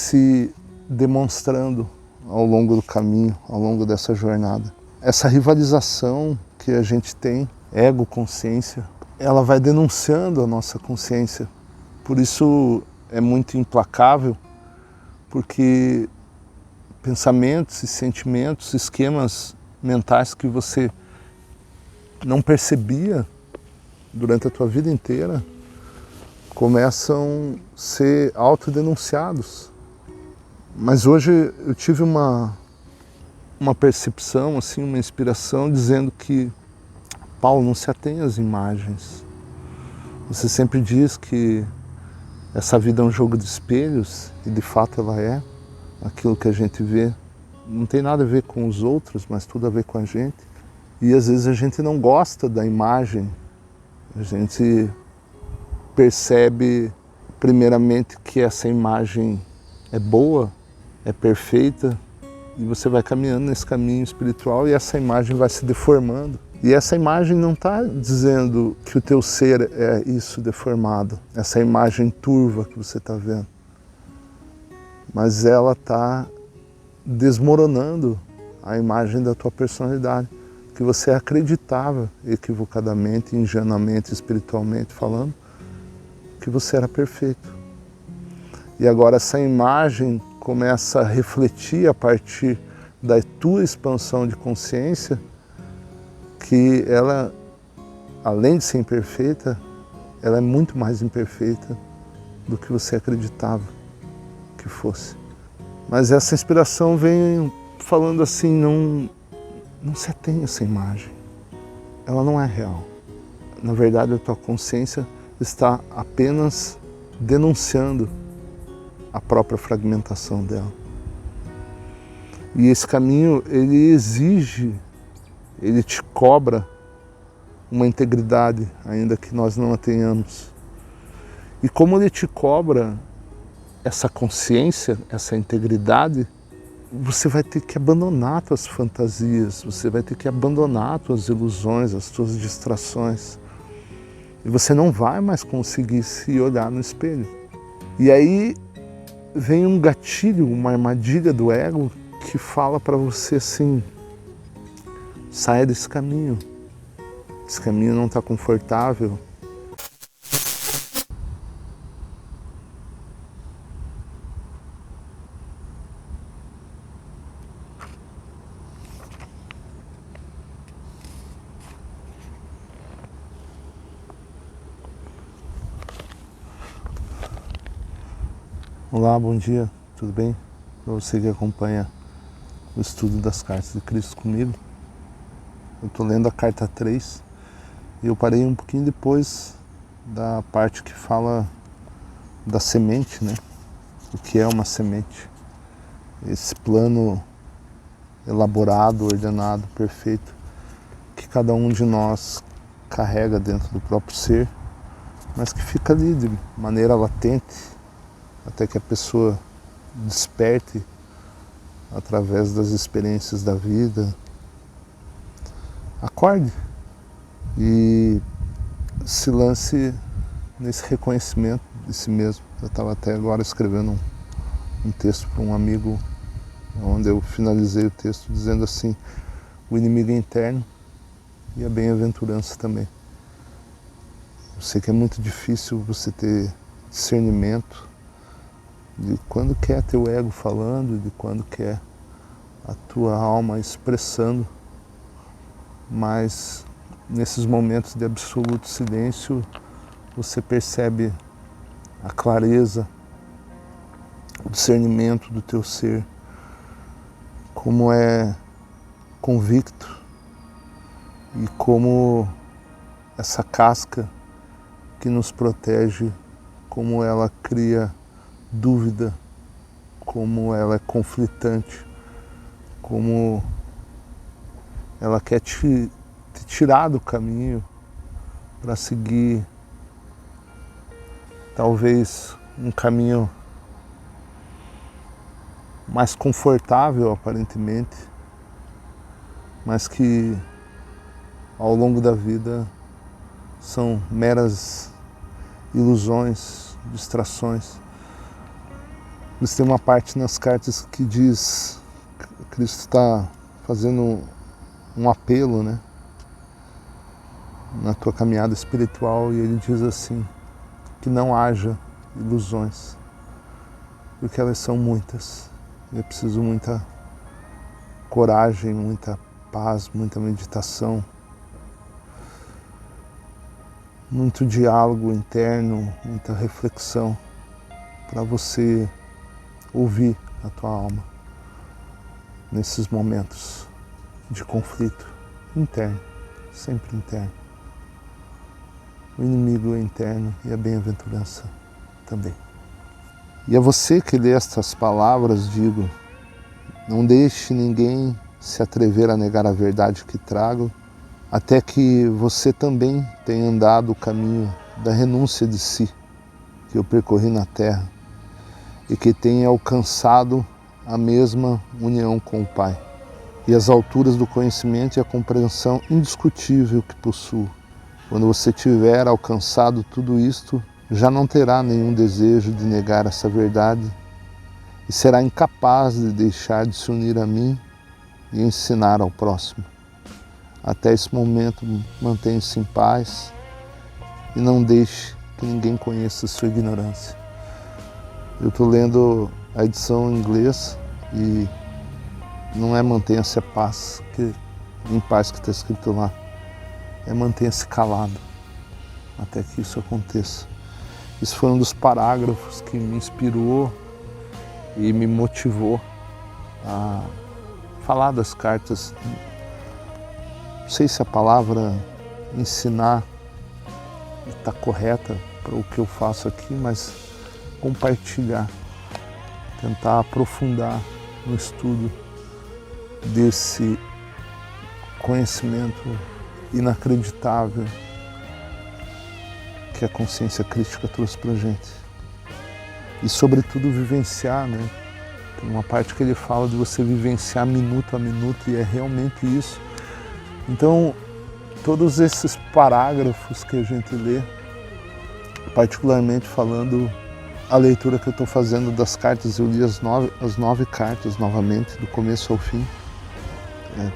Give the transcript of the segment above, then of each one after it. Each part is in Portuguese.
se demonstrando ao longo do caminho, ao longo dessa jornada. Essa rivalização que a gente tem, ego, consciência, ela vai denunciando a nossa consciência. Por isso é muito implacável, porque pensamentos e sentimentos, esquemas mentais que você não percebia durante a tua vida inteira, começam a ser autodenunciados. Mas hoje eu tive uma percepção, assim, uma inspiração, dizendo que, Paulo, não se atenha às imagens. Você sempre diz que essa vida é um jogo de espelhos, e de fato ela é. Aquilo que a gente vê não tem nada a ver com os outros, mas tudo a ver com a gente. E às vezes a gente não gosta da imagem. A gente percebe primeiramente que essa imagem é boa, é perfeita, e você vai caminhando nesse caminho espiritual e essa imagem vai se deformando. E essa imagem não está dizendo que o teu ser é isso deformado, essa imagem turva que você está vendo. Mas ela está desmoronando a imagem da tua personalidade, que você acreditava equivocadamente, ingenuamente, espiritualmente falando, que você era perfeito. E agora essa imagem começa a refletir a partir da tua expansão de consciência, que ela, além de ser imperfeita, ela é muito mais imperfeita do que você acreditava que fosse. Mas essa inspiração vem falando assim, não se atenha a essa imagem. Ela não é real. Na verdade, a tua consciência está apenas denunciando a própria fragmentação dela. E esse caminho, ele exige, ele te cobra uma integridade, ainda que nós não a tenhamos. E como ele te cobra essa consciência, essa integridade, você vai ter que abandonar tuas fantasias, você vai ter que abandonar tuas ilusões, as tuas distrações. E você não vai mais conseguir se olhar no espelho. E aí vem um gatilho, uma armadilha do ego que fala para você assim, saia desse caminho. Esse caminho não está confortável. Olá, bom dia, tudo bem? Para você que acompanha o estudo das cartas de Cristo comigo, eu estou lendo a carta 3 e eu parei um pouquinho depois da parte que fala da semente, né? O que é uma semente? Esse plano elaborado, ordenado, perfeito, que cada um de nós carrega dentro do próprio ser, mas que fica ali de maneira latente, até que a pessoa desperte através das experiências da vida, acorde e se lance nesse reconhecimento de si mesmo. Eu estava até agora escrevendo um texto para um amigo, onde eu finalizei o texto dizendo assim, o inimigo é interno e a bem-aventurança também. Eu sei que é muito difícil você ter discernimento de quando que é teu ego falando, de quando que é a tua alma expressando, mas nesses momentos de absoluto silêncio você percebe a clareza, o discernimento do teu ser, como é convicto e como essa casca que nos protege, como ela cria dúvida, como ela é conflitante, como ela quer te tirar do caminho para seguir talvez um caminho mais confortável aparentemente, mas que ao longo da vida são meras ilusões, distrações. Mas tem uma parte nas cartas que diz, Cristo está fazendo um apelo, né, na tua caminhada espiritual, e ele diz assim, que não haja ilusões, porque elas são muitas. É preciso muita coragem, muita paz, muita meditação, muito diálogo interno, muita reflexão para você ouvir a tua alma nesses momentos de conflito interno, sempre interno. O inimigo é interno e a bem-aventurança também. E a você que lê estas palavras, digo, não deixe ninguém se atrever a negar a verdade que trago, até que você também tenha andado o caminho da renúncia de si, que eu percorri na terra, e que tenha alcançado a mesma união com o Pai, e as alturas do conhecimento e a compreensão indiscutível que possuo. Quando você tiver alcançado tudo isto, já não terá nenhum desejo de negar essa verdade e será incapaz de deixar de se unir a mim e ensinar ao próximo. Até esse momento, mantenha-se em paz e não deixe que ninguém conheça a sua ignorância. Eu estou lendo a edição em inglês e não é mantenha-se em paz que está escrito lá, é mantenha-se calado até que isso aconteça. Isso foi um dos parágrafos que me inspirou e me motivou a falar das cartas. Não sei se a palavra ensinar está correta para o que eu faço aqui, mas compartilhar, tentar aprofundar no estudo desse conhecimento inacreditável que a consciência crítica trouxe para a gente. E sobretudo vivenciar, né? Tem uma parte que ele fala de você vivenciar minuto a minuto e é realmente isso. Então, todos esses parágrafos que a gente lê, particularmente falando a leitura que eu estou fazendo das cartas, eu li as nove cartas novamente, do começo ao fim,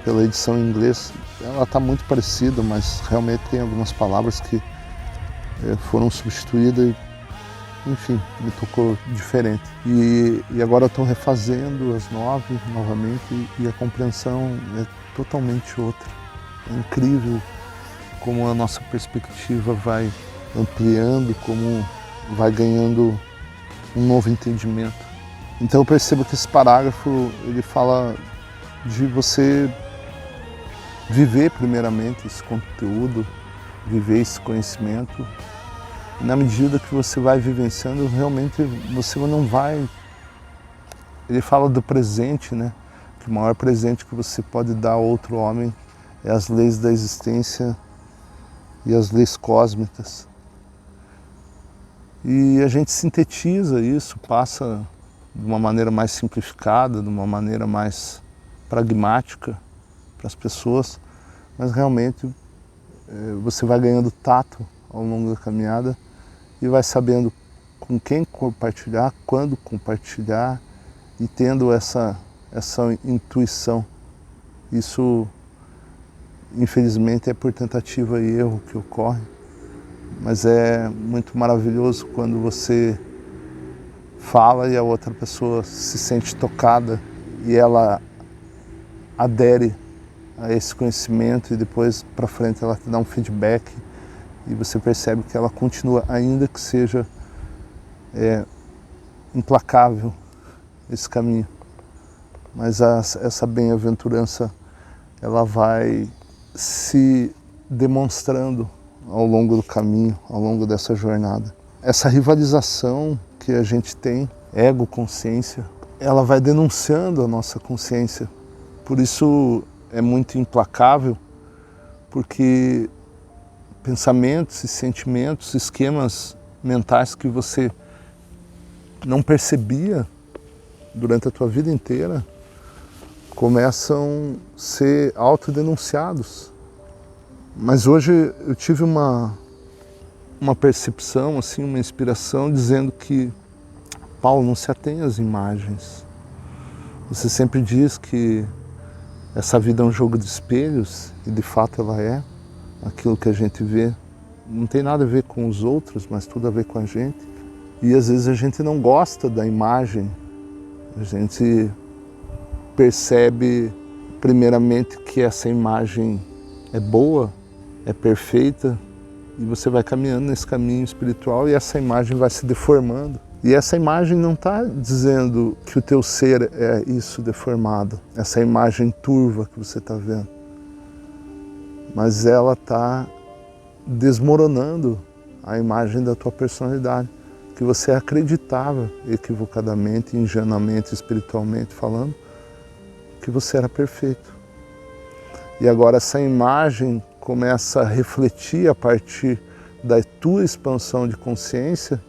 pela edição em inglês. Ela está muito parecida, mas realmente tem algumas palavras que foram substituídas e, enfim, me tocou diferente. E agora estou refazendo as 9 novamente e a compreensão é totalmente outra. É incrível como a nossa perspectiva vai ampliando, como vai ganhando um novo entendimento. Então eu percebo que esse parágrafo ele fala de você viver primeiramente esse conteúdo, viver esse conhecimento. E na medida que você vai vivenciando, realmente você não vai... Ele fala do presente, né? Que o maior presente que você pode dar a outro homem é as leis da existência e as leis cósmicas. E a gente sintetiza isso, passa de uma maneira mais simplificada, de uma maneira mais pragmática para as pessoas, mas realmente você vai ganhando tato ao longo da caminhada e vai sabendo com quem compartilhar, quando compartilhar e tendo essa intuição. Isso, infelizmente, é por tentativa e erro que ocorre, mas é muito maravilhoso quando você fala e a outra pessoa se sente tocada e ela adere a esse conhecimento e depois para frente ela te dá um feedback e você percebe que ela continua, ainda que seja implacável esse caminho, mas essa bem-aventurança ela vai se demonstrando ao longo do caminho, ao longo dessa jornada. Essa rivalização que a gente tem, ego-consciência, ela vai denunciando a nossa consciência. Por isso é muito implacável, porque pensamentos e sentimentos, esquemas mentais que você não percebia durante a tua vida inteira, começam a ser autodenunciados. Mas hoje eu tive uma percepção, assim, uma inspiração, dizendo que Paulo, não se atenha às imagens. Você sempre diz que essa vida é um jogo de espelhos, e de fato ela é. Aquilo que a gente vê não tem nada a ver com os outros, mas tudo a ver com a gente. E às vezes a gente não gosta da imagem, a gente percebe primeiramente que essa imagem é boa, é perfeita, e você vai caminhando nesse caminho espiritual e essa imagem vai se deformando. E essa imagem não está dizendo que o teu ser é isso deformado, essa imagem turva que você está vendo. Mas ela está desmoronando a imagem da tua personalidade, que você acreditava equivocadamente, ingenuamente, espiritualmente falando, que você era perfeito. E agora essa imagem começa a refletir a partir da tua expansão de consciência,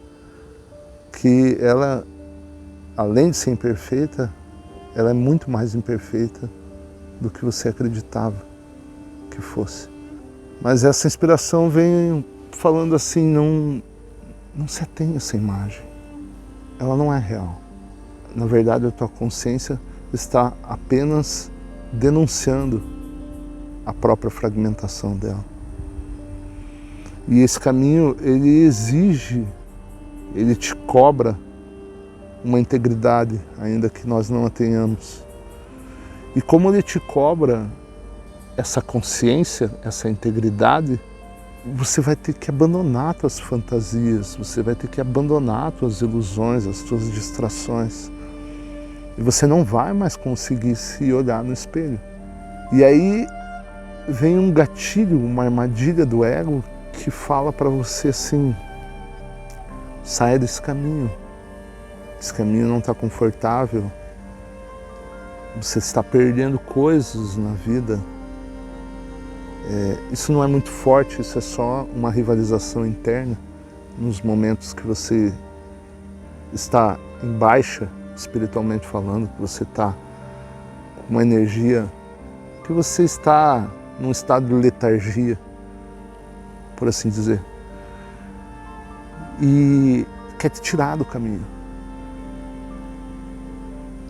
que ela, além de ser imperfeita, ela é muito mais imperfeita do que você acreditava que fosse. Mas essa inspiração vem falando assim, não se atenha a essa imagem. Ela não é real. Na verdade, a tua consciência está apenas denunciando a própria fragmentação dela. E esse caminho, ele exige, ele te cobra uma integridade, ainda que nós não a tenhamos. E como ele te cobra essa consciência, essa integridade, você vai ter que abandonar tuas fantasias, você vai ter que abandonar tuas ilusões, as tuas distrações. E você não vai mais conseguir se olhar no espelho. E aí vem um gatilho, uma armadilha do ego que fala para você assim, saia desse caminho. Esse caminho não está confortável. Você está perdendo coisas na vida. Isso não é muito forte, isso é só uma rivalização interna. Nos momentos que você está em baixa, espiritualmente falando, que você está com uma energia, que você está num estado de letargia, por assim dizer, e quer te tirar do caminho.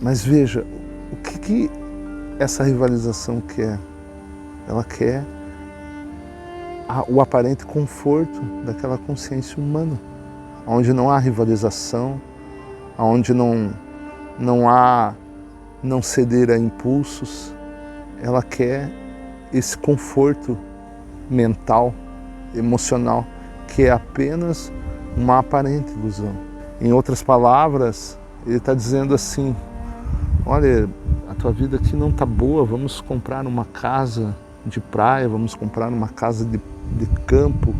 Mas veja, o que essa rivalização quer? Ela quer o aparente conforto daquela consciência humana, onde não há rivalização, onde não há não ceder a impulsos. Ela quer esse conforto mental, emocional, que é apenas uma aparente ilusão. Em outras palavras, ele está dizendo assim, olha, a tua vida aqui não está boa, vamos comprar uma casa de praia, vamos comprar uma casa de campo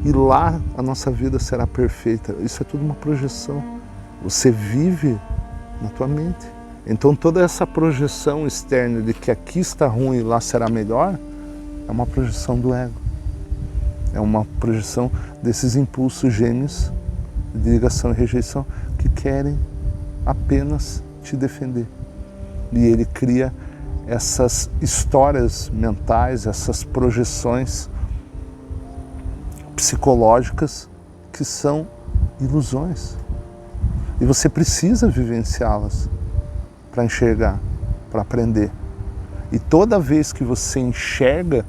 e lá a nossa vida será perfeita. Isso é tudo uma projeção. Você vive na tua mente. Então toda essa projeção externa de que aqui está ruim e lá será melhor é uma projeção do ego. É uma projeção desses impulsos gêmeos de ligação e rejeição que querem apenas te defender. E ele cria essas histórias mentais, essas projeções psicológicas que são ilusões. E você precisa vivenciá-las para enxergar, para aprender. E toda vez que você enxerga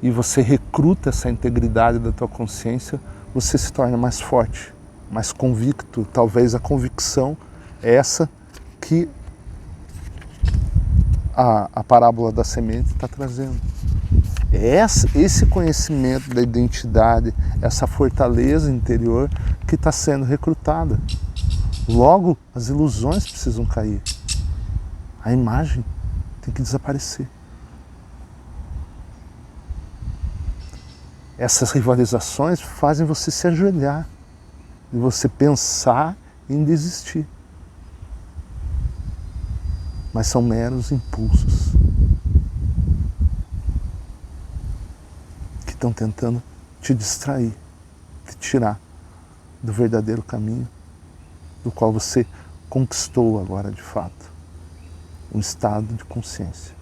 e você recruta essa integridade da tua consciência, você se torna mais forte, mais convicto. Talvez a convicção é essa que a parábola da semente está trazendo. Esse conhecimento da identidade, essa fortaleza interior que está sendo recrutada. Logo, as ilusões precisam cair. A imagem tem que desaparecer. Essas rivalizações fazem você se ajoelhar e você pensar em desistir. Mas são meros impulsos que estão tentando te distrair, te tirar do verdadeiro caminho, do qual você conquistou agora de fato, um estado de consciência.